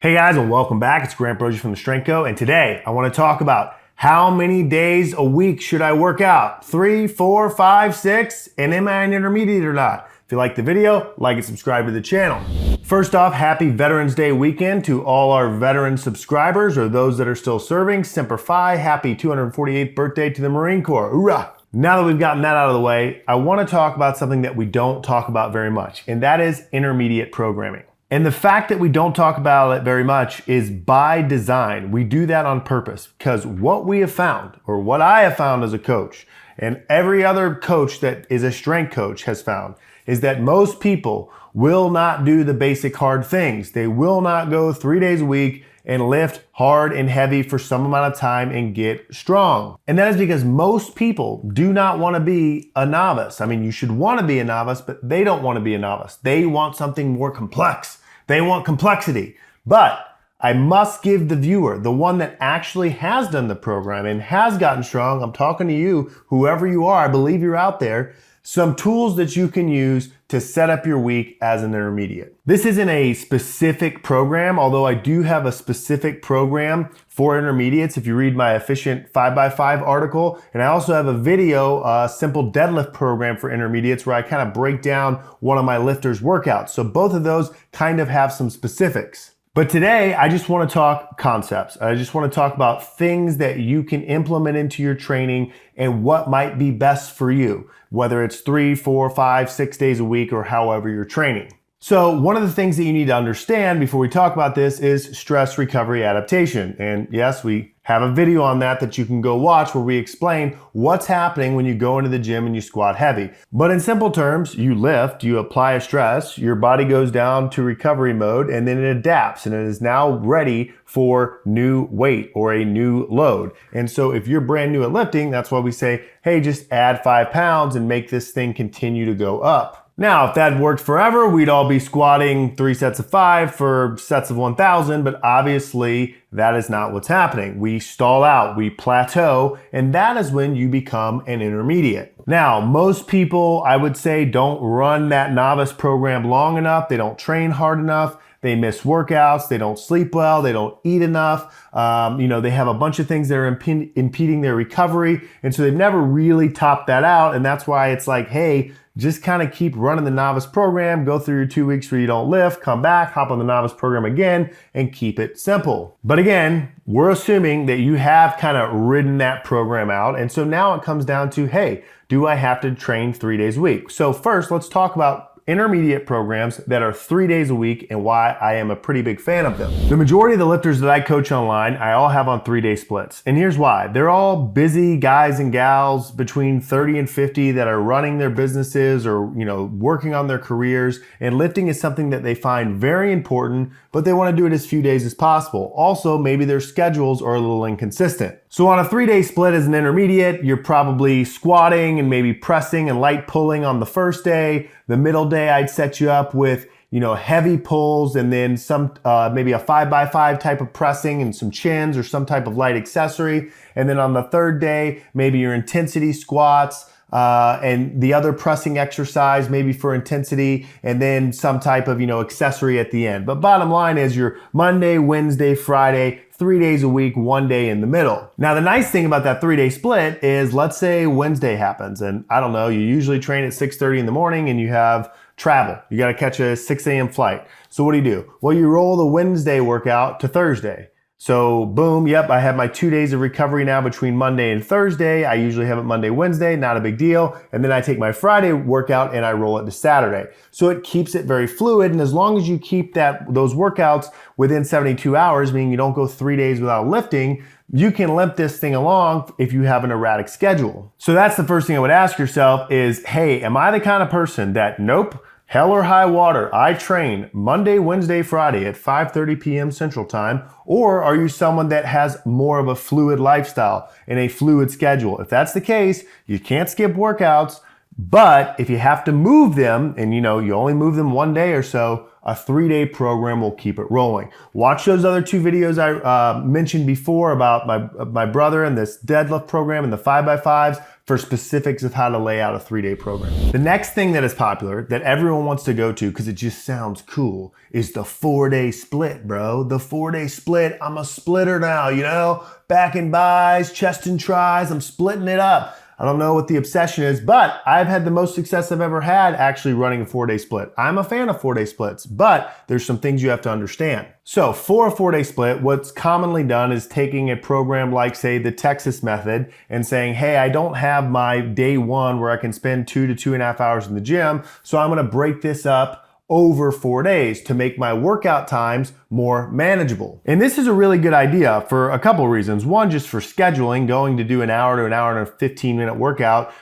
Hey guys, and welcome back. It's Grant Broggi from the Strength Coach, and today I want to talk about how many days a week should I work out? 3, 4, 5, 6, and am I an intermediate or not? If you like the video, like and subscribe to the channel. First off, happy Veterans Day weekend to all our veteran subscribers or those that are still serving. Semper Fi, happy 248th birthday to the Marine Corps. Hoorah! Now that we've gotten that out of the way, I want to talk about something that we don't talk about very much, and that is intermediate programming. And the fact that we don't talk about it very much is by design. We do that on purpose because what we have found, or what I have found as a coach, and every other coach that is a strength coach has found, is that most people will not do the basic hard things. They will not go 3 days a week and lift hard and heavy for some amount of time and get strong. And that is because most people do not want to be a novice. I mean, you should want to be a novice, but they don't want to be a novice. They want something more complex. They want complexity. But I must give the viewer, the one that actually has done the program and has gotten strong, I'm talking to you, whoever you are, I believe you're out there, some tools that you can use to set up your week as an intermediate. This isn't a specific program, although I do have a specific program for intermediates if you read my Efficient 5x5 article. And I also have a video, simple deadlift program for intermediates where I kind of break down one of my lifters' workouts. So both of those kind of have some specifics. But today, I just want to talk concepts. I just want to talk about things that you can implement into your training and what might be best for you, whether it's 3, 4, 5, 6 days a week or however you're training. So one of the things that you need to understand before we talk about this is stress recovery adaptation. And yes, we have a video on that you can go watch where we explain what's happening when you go into the gym and you squat heavy. But in simple terms, you lift, you apply a stress, your body goes down to recovery mode, and then it adapts and it is now ready for new weight or a new load. And so if you're brand new at lifting, that's why we say, hey, just add 5 pounds and make this thing continue to go up. Now, if that worked forever, we'd all be squatting 3 sets of 5 for sets of 1,000, but obviously that is not what's happening. We stall out, we plateau, and that is when you become an intermediate. Now, most people, I would say, don't run that novice program long enough. They don't train hard enough. They miss workouts, they don't sleep well, they don't eat enough. They have a bunch of things that are impeding their recovery. And so they've never really topped that out. And that's why it's like, hey, just kind of keep running the novice program, go through your 2 weeks where you don't lift, come back, hop on the novice program again, and keep it simple. But again, we're assuming that you have kind of ridden that program out. And so now it comes down to, hey, do I have to train 3 days a week? So first, let's talk about intermediate programs that are 3 days a week and why I am a pretty big fan of them. The majority of the lifters that I coach online, I all have on 3-day splits. And here's why. They're all busy guys and gals between 30 and 50 that are running their businesses or, working on their careers. And lifting is something that they find very important, but they want to do it as few days as possible. Also, maybe their schedules are a little inconsistent. So on a 3-day split as an intermediate, you're probably squatting and maybe pressing and light pulling on the first day. The middle day, I'd set you up with, heavy pulls and then some, maybe a 5x5 type of pressing and some chins or some type of light accessory. And then on the third day, maybe your intensity squats, and the other pressing exercise maybe for intensity, and then some type of, accessory at the end. But bottom line is your Monday, Wednesday, Friday, 3 days a week, 1 day in the middle. Now, the nice thing about that 3-day split is, let's say Wednesday happens and I don't know, you usually train at 6:30 in the morning and you have travel. You got to catch a 6 a.m. flight. So what do? Well, you roll the Wednesday workout to Thursday. So boom, yep, I have my 2 days of recovery now between Monday and Thursday. I usually have it Monday, Wednesday, not a big deal. And then I take my Friday workout and I roll it to Saturday. So it keeps it very fluid. And as long as you keep those workouts within 72 hours, meaning you don't go 3 days without lifting, you can limp this thing along if you have an erratic schedule. So that's the first thing I would ask yourself is, hey, am I the kind of person that, nope, hell or high water, I train Monday, Wednesday, Friday at 5:30 p.m. Central Time? Or are you someone that has more of a fluid lifestyle and a fluid schedule? If that's the case, you can't skip workouts, but if you have to move them and you only move them 1 day or so, a 3-day program will keep it rolling. Watch those other 2 videos I mentioned before about my brother and this deadlift program and the 5x5s. for specifics of how to lay out a 3-day program. The next thing that is popular that everyone wants to go to because it just sounds cool is the 4-day split, bro. The 4-day split. I'm a splitter now, you know? Back and buys, chest and tries, I'm splitting it up. I don't know what the obsession is, but I've had the most success I've ever had actually running a 4-day split. I'm a fan of 4-day splits, but there's some things you have to understand. So for a 4-day split, what's commonly done is taking a program like, say, the Texas method and saying, hey, I don't have my day one where I can spend 2 to 2.5 hours in the gym, so I'm gonna break this up over 4 days to make my workout times more manageable. And this is a really good idea for a couple of reasons. One, just for scheduling, going to do an hour to an hour and a 15-minute workout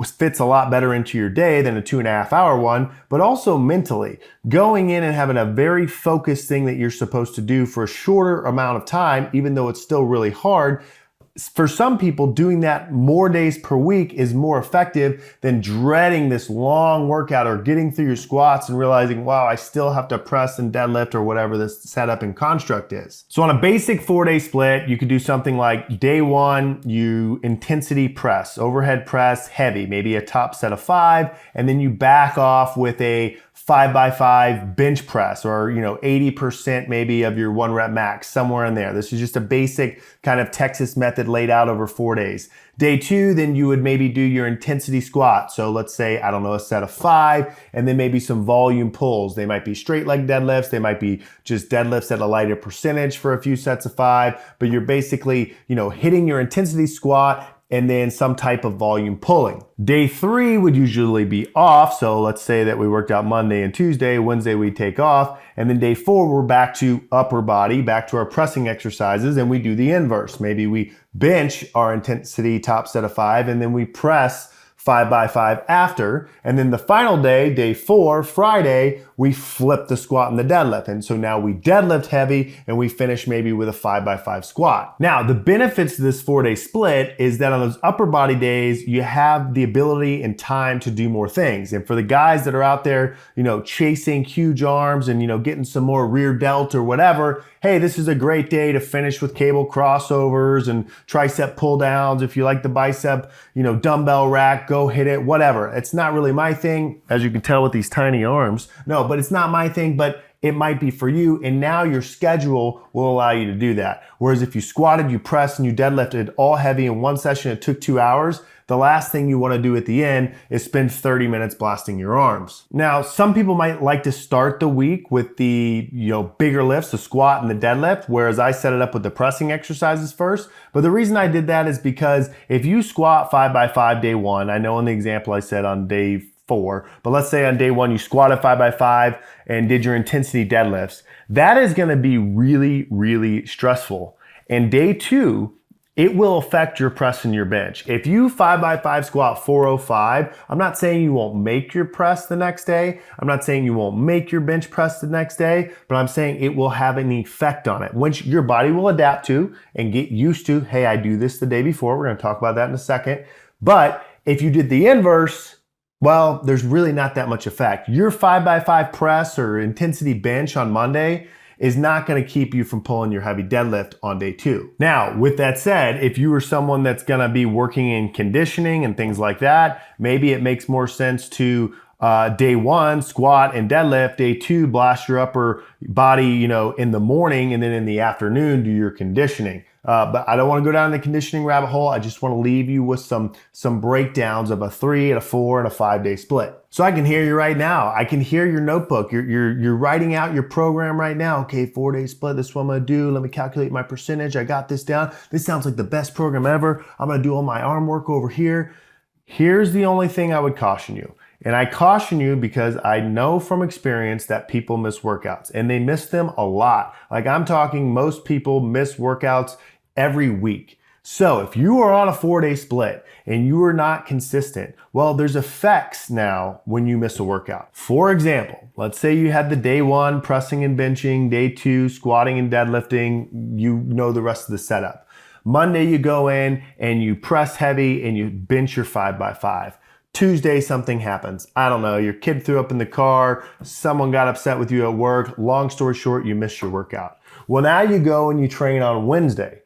fits a lot better into your day than a 2.5 hour one, but also mentally, going in and having a very focused thing that you're supposed to do for a shorter amount of time, even though it's still really hard. For some people, doing that more days per week is more effective than dreading this long workout or getting through your squats and realizing, wow, I still have to press and deadlift or whatever this setup and construct is. So on a basic 4-day split, you could do something like day one, you intensity press, overhead press, heavy, maybe a top set of 5, and then you back off with a 5x5 bench press or 80% maybe of your 1 rep max, somewhere in there. This is just a basic kind of Texas method laid out over 4 days. Day 2, then you would maybe do your intensity squat. So let's say, I don't know, a set of 5, and then maybe some volume pulls. They might be straight leg deadlifts. They might be just deadlifts at a lighter percentage for a few sets of 5, but you're basically, hitting your intensity squat and then some type of volume pulling. Day 3 would usually be off. So let's say that we worked out Monday and Tuesday, Wednesday we take off. And then day 4, we're back to upper body, back to our pressing exercises, and we do the inverse. Maybe we bench our intensity top set of 5, and then we press 5x5 after. And then the final day, day 4, Friday, we flip the squat and the deadlift. And so now we deadlift heavy and we finish maybe with a 5x5 squat. Now, the benefits of this 4-day split is that on those upper body days, you have the ability and time to do more things. And for the guys that are out there, chasing huge arms and, getting some more rear delt or whatever, hey, this is a great day to finish with cable crossovers and tricep pull downs. If you like the bicep, dumbbell rack, go hit it, whatever. It's not really my thing, as you can tell with these tiny arms. No, but it's not my thing, but it might be for you. And now your schedule will allow you to do that. Whereas if you squatted, you pressed, and you deadlifted all heavy in one session, it took 2 hours. The last thing you want to do at the end is spend 30 minutes blasting your arms. Now, some people might like to start the week with the bigger lifts, the squat and the deadlift, whereas I set it up with the pressing exercises first. But the reason I did that is because if you squat 5x5 day 1, I know in the example I said on day 4, but let's say on day 1 you squatted 5x5 and did your intensity deadlifts, that is going to be really, really stressful. And day 2, it will affect your press and your bench. If you 5x5 squat 405, I'm not saying you won't make your press the next day. I'm not saying you won't make your bench press the next day, but I'm saying it will have an effect on it, which your body will adapt to and get used to. Hey, I do this the day before. We're going to talk about that in a second. But if you did the inverse, well, there's really not that much effect. Your 5x5 press or intensity bench on Monday is not going to keep you from pulling your heavy deadlift on day 2. Now, with that said, if you are someone that's going to be working in conditioning and things like that, maybe it makes more sense to day 1 squat and deadlift, day 2 blast your upper body, in the morning, and then in the afternoon do your conditioning. But I don't want to go down the conditioning rabbit hole. I just want to leave you with some breakdowns of a 3, and a 4, and a 5-day split. So I can hear you right now. I can hear your notebook. You're writing out your program right now. Okay, 4-day split. This is what I'm gonna do. Let me calculate my percentage. I got this down. This sounds like the best program ever. I'm gonna do all my arm work over here. Here's the only thing I would caution you. And I caution you because I know from experience that people miss workouts, and they miss them a lot. Like I'm talking, most people miss workouts every week. So if you are on a 4-day split and you are not consistent, well, there's effects now when you miss a workout. For example, let's say you had the day 1 pressing and benching, day 2 squatting and deadlifting, you know the rest of the setup. Monday you go in and you press heavy and you bench your 5x5. Tuesday something happens. I don't know, your kid threw up in the car, someone got upset with you at work, long story short, you missed your workout. Well, now you go and you train on Wednesday.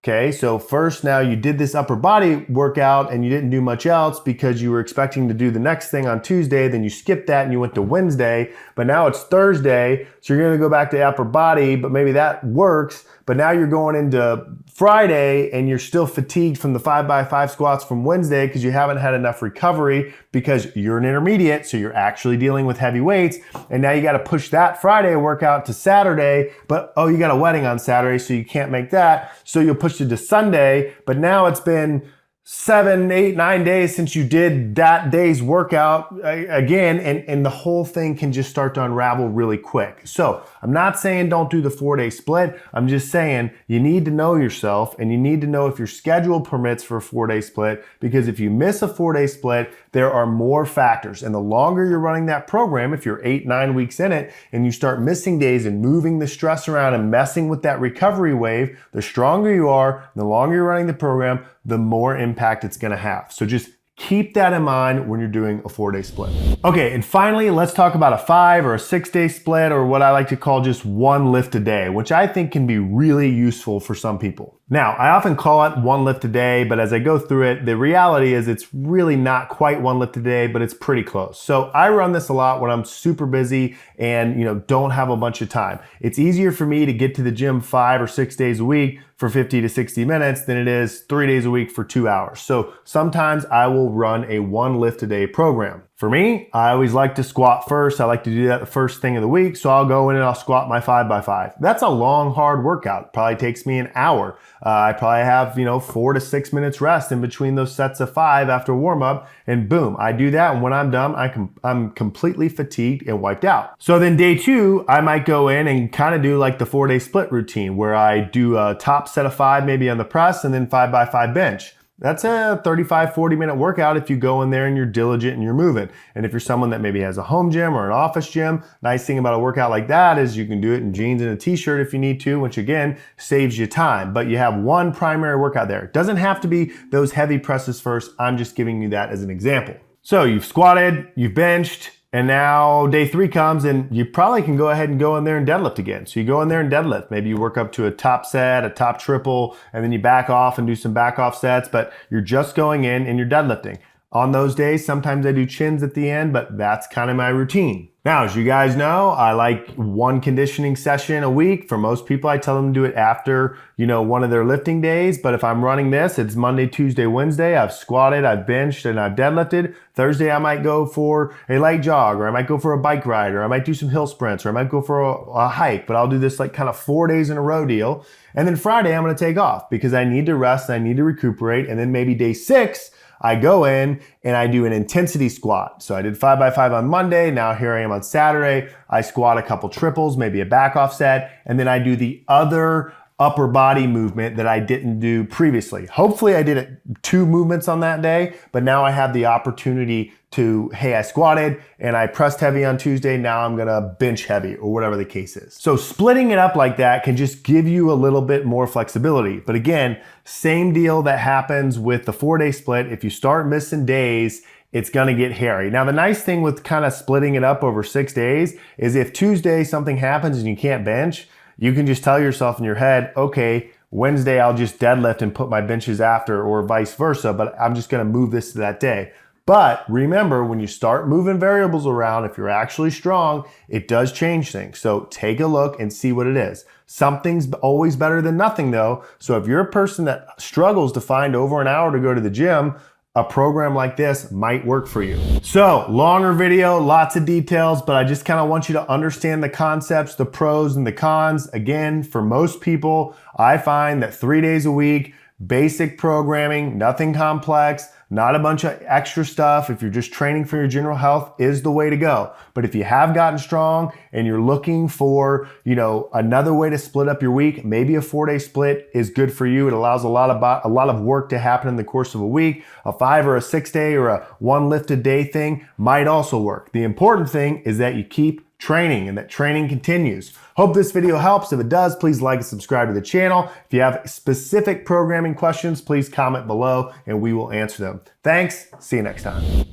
Okay, so first now you did this upper body workout and you didn't do much else because you were expecting to do the next thing on Tuesday, then you skipped that and you went to Wednesday, but now it's Thursday, so you're gonna go back to upper body, but maybe that works, but now you're going into Friday and you're still fatigued from the 5x5 squats from Wednesday because you haven't had enough recovery because you're an intermediate, so you're actually dealing with heavy weights, and now you gotta push that Friday workout to Saturday, but oh, you got a wedding on Saturday, so you can't make that, so you'll push it to Sunday, but now it's been 7, 8, 9 days since you did that day's workout again, and the whole thing can just start to unravel really quick. So I'm not saying don't do the 4-day split. I'm just saying you need to know yourself and you need to know if your schedule permits for a 4-day split, because if you miss a 4-day split, there are more factors. And the longer you're running that program, if you're 8, 9 weeks in it and you start missing days and moving the stress around and messing with that recovery wave, the stronger you are, the longer you're running the program, the more impact it's gonna have. So just keep that in mind when you're doing a 4-day split. Okay, and finally, let's talk about a 5 or a 6-day split, or what I like to call just one lift a day, which I think can be really useful for some people. Now, I often call it one lift a day, but as I go through it, the reality is it's really not quite one lift a day, but it's pretty close. So I run this a lot when I'm super busy and don't have a bunch of time. It's easier for me to get to the gym 5 or 6 days a week for 50 to 60 minutes than it is 3 days a week for 2 hours. So sometimes I will run a one lift a day program. For me, I always like to squat first. I like to do that the first thing of the week. So I'll go in and I'll squat my 5x5. That's a long, hard workout. It probably takes me an hour. I probably have, 4 to 6 minutes rest in between those sets of 5 after warm up, and boom, I do that. And when I'm done, I'm completely fatigued and wiped out. So then day 2, I might go in and kind of do like the 4-day split routine where I do a top set of 5 maybe on the press and then 5x5 bench. That's a 35, 40 minute workout if you go in there and you're diligent and you're moving. And if you're someone that maybe has a home gym or an office gym, nice thing about a workout like that is you can do it in jeans and a t-shirt if you need to, which again, saves you time. But you have one primary workout there. It doesn't have to be those heavy presses first. I'm just giving you that as an example. So you've squatted, you've benched, and now day 3 comes and you probably can go ahead and go in there and deadlift again. So you go in there and deadlift. Maybe you work up to a top set, a top triple, and then you back off and do some back off sets, but you're just going in and you're deadlifting. On those days, sometimes I do chins at the end, but that's kind of my routine. Now, as you guys know, I like one conditioning session a week. For most people, I tell them to do it after, one of their lifting days. But if I'm running this, it's Monday, Tuesday, Wednesday. I've squatted, I've benched, and I've deadlifted. Thursday, I might go for a light jog, or I might go for a bike ride, or I might do some hill sprints, or I might go for a hike. But I'll do this like kind of 4 days in a row deal. And then Friday, I'm going to take off because I need to rest, I need to recuperate. And then maybe day 6, I go in and I do an intensity squat. So I did 5x5 on Monday. Now here I am on Saturday. I squat a couple triples, maybe a back off set, and then I do the other upper body movement that I didn't do previously. Hopefully I did 2 movements on that day, but now I have the opportunity to, hey, I squatted and I pressed heavy on Tuesday, now I'm gonna bench heavy or whatever the case is. So splitting it up like that can just give you a little bit more flexibility. But again, same deal that happens with the 4-day split. If you start missing days, it's gonna get hairy. Now, the nice thing with kind of splitting it up over 6 days is if Tuesday something happens and you can't bench, you can just tell yourself in your head, okay, Wednesday I'll just deadlift and put my benches after, or vice versa, but I'm just gonna move this to that day. But remember, when you start moving variables around, if you're actually strong, it does change things. So take a look and see what it is. Something's always better than nothing though. So if you're a person that struggles to find over an hour to go to the gym, a program like this might work for you. So longer video, lots of details, but I just kind of want you to understand the concepts, the pros and the cons. Again, for most people, I find that 3 days a week, basic programming, nothing complex, not a bunch of extra stuff. If you're just training for your general health, is the way to go. But if you have gotten strong and you're looking for, another way to split up your week, maybe a 4-day split is good for you. It allows a lot of work to happen in the course of a week. A 5 or a 6-day or a one lift a day thing might also work. The important thing is that you keep training and that training continues. Hope this video helps. If it does, please like and subscribe to the channel. If you have specific programming questions, please comment below and we will answer them. Thanks. See you next time.